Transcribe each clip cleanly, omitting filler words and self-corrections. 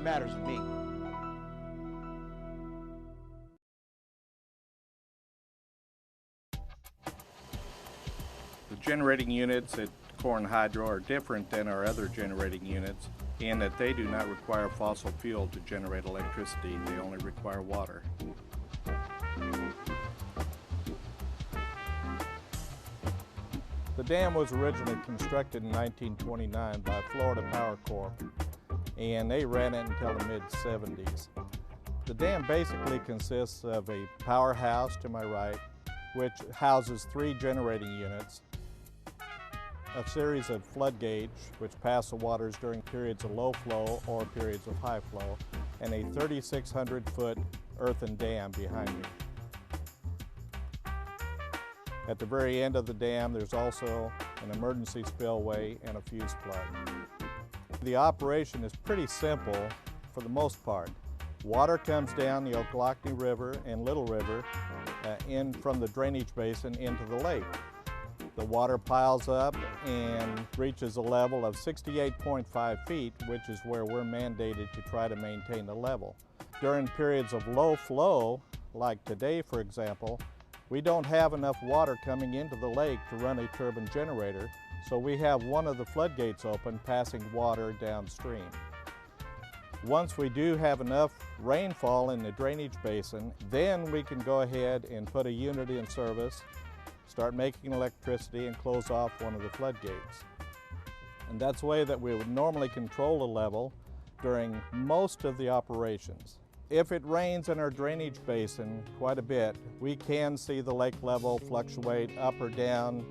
matters to me. The generating units at Core and Hydro are different than our other generating units in that they do not require fossil fuel to generate electricity. They only require water. The dam was originally constructed in 1929 by Florida Power Corp, and they ran it until the mid-70s. The dam basically consists of a powerhouse to my right, which houses 3 generating units, a series of floodgates which pass the waters during periods of low flow or periods of high flow, and a 3,600-foot earthen dam behind me. At the very end of the dam, there's also an emergency spillway and a fuse plug. The operation is pretty simple for the most part. Water comes down the Ochlockonee River and Little River in from the drainage basin into the lake. The water piles up and reaches a level of 68.5 feet, which is where we're mandated to try to maintain the level. During periods of low flow, like today for example, we don't have enough water coming into the lake to run a turbine generator, so we have one of the floodgates open passing water downstream. Once we do have enough rainfall in the drainage basin, then we can go ahead and put a unit in service, start making electricity, and close off one of the floodgates. And that's the way that we would normally control the level during most of the operations. If it rains in our drainage basin quite a bit, we can see the lake level fluctuate up or down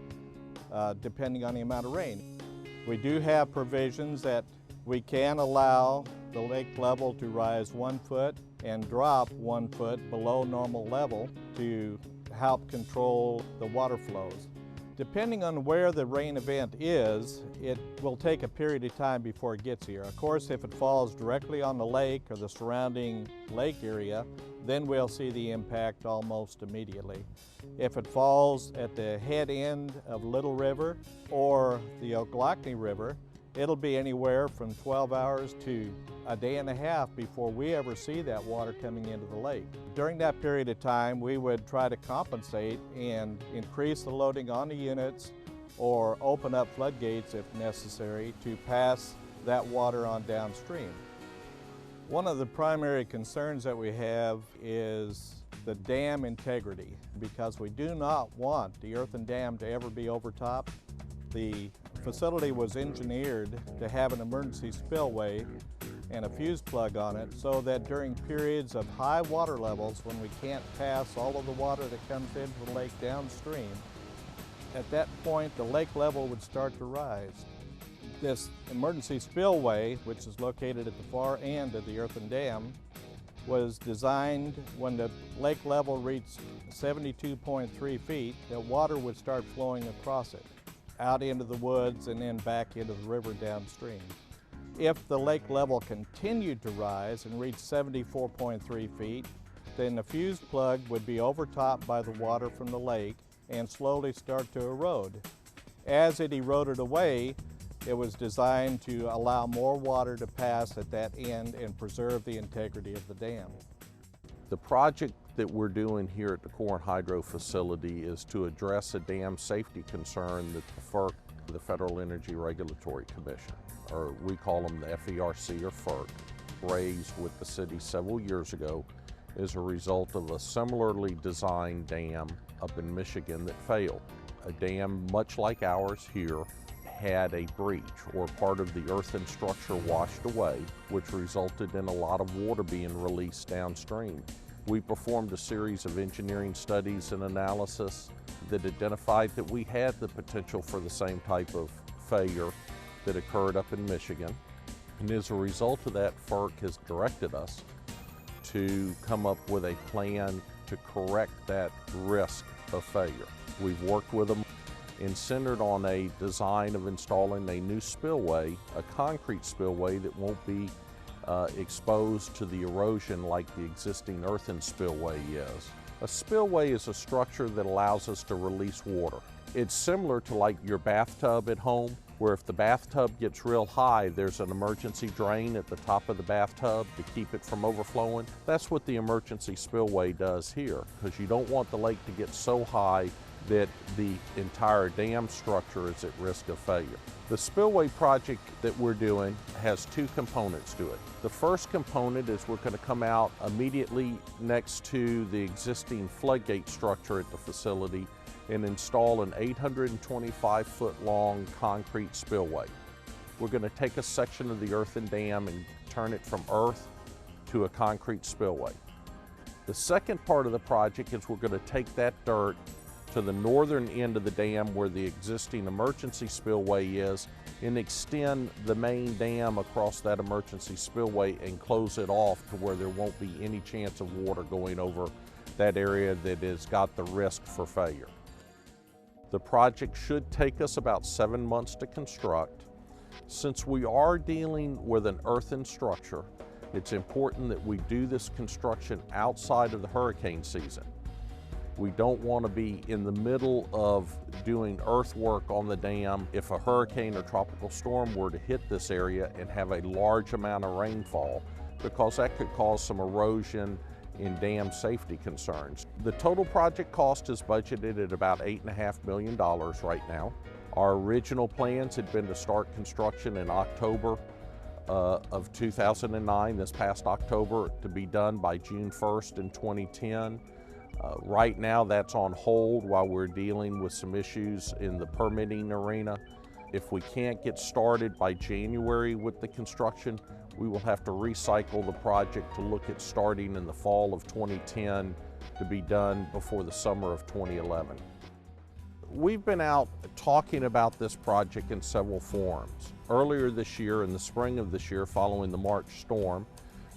depending on the amount of rain. We do have provisions that we can allow the lake level to rise 1 foot and drop 1 foot below normal level to help control the water flows. Depending on where the rain event is, it will take a period of time before it gets here. Of course, if it falls directly on the lake or the surrounding lake area, then we'll see the impact almost immediately. If it falls at the head end of Little River or the Ochlockonee River, it'll be anywhere from 12 hours to a day and a half before we ever see that water coming into the lake. During that period of time, we would try to compensate and increase the loading on the units or open up floodgates if necessary to pass that water on downstream. One of the primary concerns that we have is the dam integrity, because we do not want the earthen dam to ever be overtopped. The facility was engineered to have an emergency spillway and a fuse plug on it so that during periods of high water levels, when we can't pass all of the water that comes into the lake downstream, at that point the lake level would start to rise. This emergency spillway, which is located at the far end of the earthen dam, was designed when the lake level reached 72.3 feet, that water would start flowing across it, out into the woods and then back into the river downstream. If the lake level continued to rise and reach 74.3 feet, then the fuse plug would be overtopped by the water from the lake and slowly start to erode. As it eroded away, it was designed to allow more water to pass at that end and preserve the integrity of the dam. The project that we're doing here at the Core and Hydro facility is to address a dam safety concern that the FERC, the Federal Energy Regulatory Commission, or we call them the FERC or FERC, raised with the city several years ago as a result of a similarly designed dam up in Michigan that failed. A dam much like ours here had a breach, or part of the earthen structure washed away, which resulted in a lot of water being released downstream. We performed a series of engineering studies and analysis that identified that we had the potential for the same type of failure that occurred up in Michigan. And as a result of that, FERC has directed us to come up with a plan to correct that risk of failure. We've worked with them and centered on a design of installing a new spillway, a concrete spillway that won't be exposed to the erosion like the existing earthen spillway is. A spillway is a structure that allows us to release water. It's similar to like your bathtub at home. where if the bathtub gets real high, there's an emergency drain at the top of the bathtub to keep it from overflowing. That's what the emergency spillway does here, because you don't want the lake to get so high that the entire dam structure is at risk of failure. The spillway project that we're doing has two components to it. The first component is we're going to come out immediately next to the existing floodgate structure at the facility and install an 825-foot long concrete spillway. We're going to take a section of the earthen dam and turn it from earth to a concrete spillway. The second part of the project is we're going to take that dirt to the northern end of the dam where the existing emergency spillway is and extend the main dam across that emergency spillway and close it off to where there won't be any chance of water going over that area that has got the risk for failure. The project should take us about 7 months to construct. Since we are dealing with an earthen structure, it's important that we do this construction outside of the hurricane season. We don't want to be in the middle of doing earthwork on the dam if a hurricane or tropical storm were to hit this area and have a large amount of rainfall, because that could cause some erosion and dam safety concerns. The total project cost is budgeted at about $8.5 million right now. Our original plans had been to start construction in October of 2009, this past October, to be done by June 1st in 2010. Right now that's on hold while we're dealing with some issues in the permitting arena. If we can't get started by January with the construction, we will have to recycle the project to look at starting in the fall of 2010 to be done before the summer of 2011. We've been out talking about this project in several forums. Earlier this year, in the spring of this year, following the March storm,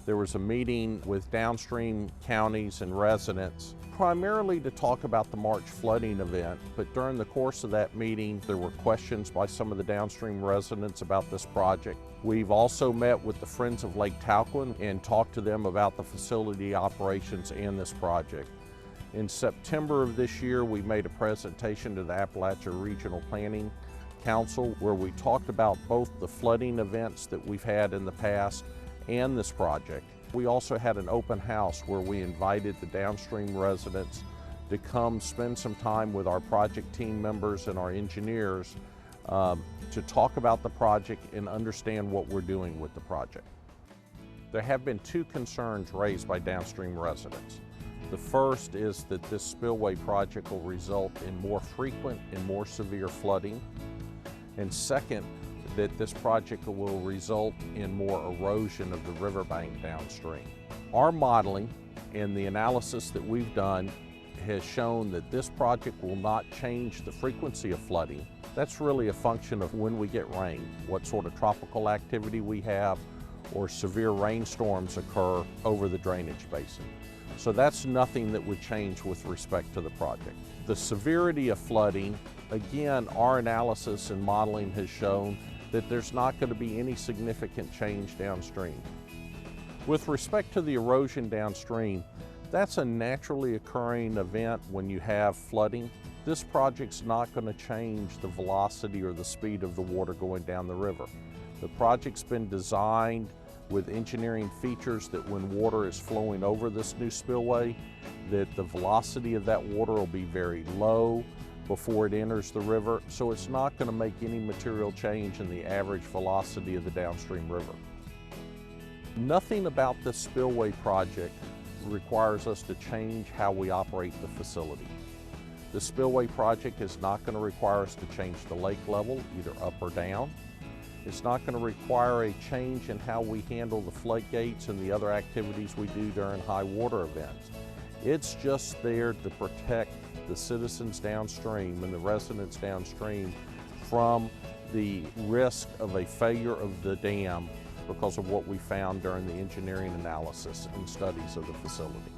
there was a meeting with downstream counties and residents, primarily to talk about the March flooding event, but during the course of that meeting, there were questions by some of the downstream residents about this project. We've also met with the Friends of Lake Talquin and talked to them about the facility operations and this project. In September of this year, we made a presentation to the Appalachia Regional Planning Council where we talked about both the flooding events that we've had in the past and this project. We also had an open house where we invited the downstream residents to come spend some time with our project team members and our engineers to talk about the project and understand what we're doing with the project. There have been two concerns raised by downstream residents. The first is that this spillway project will result in more frequent and more severe flooding. And second, that this project will result in more erosion of the riverbank downstream. Our modeling and the analysis that we've done has shown that this project will not change the frequency of flooding. That's really a function of when we get rain, what sort of tropical activity we have, or severe rainstorms occur over the drainage basin. So that's nothing that would change with respect to the project. The severity of flooding, again, our analysis and modeling has shown that there's not going to be any significant change downstream. With respect to the erosion downstream, that's a naturally occurring event when you have flooding. This project's not going to change the velocity or the speed of the water going down the river. The project's been designed with engineering features that when water is flowing over this new spillway, that the velocity of that water will be very low before it enters the river, so it's not going to make any material change in the average velocity of the downstream river. Nothing about this spillway project requires us to change how we operate the facility. The spillway project is not going to require us to change the lake level, either up or down. It's not going to require a change in how we handle the floodgates and the other activities we do during high water events. It's just there to protect the citizens downstream and the residents downstream from the risk of a failure of the dam because of what we found during the engineering analysis and studies of the facility.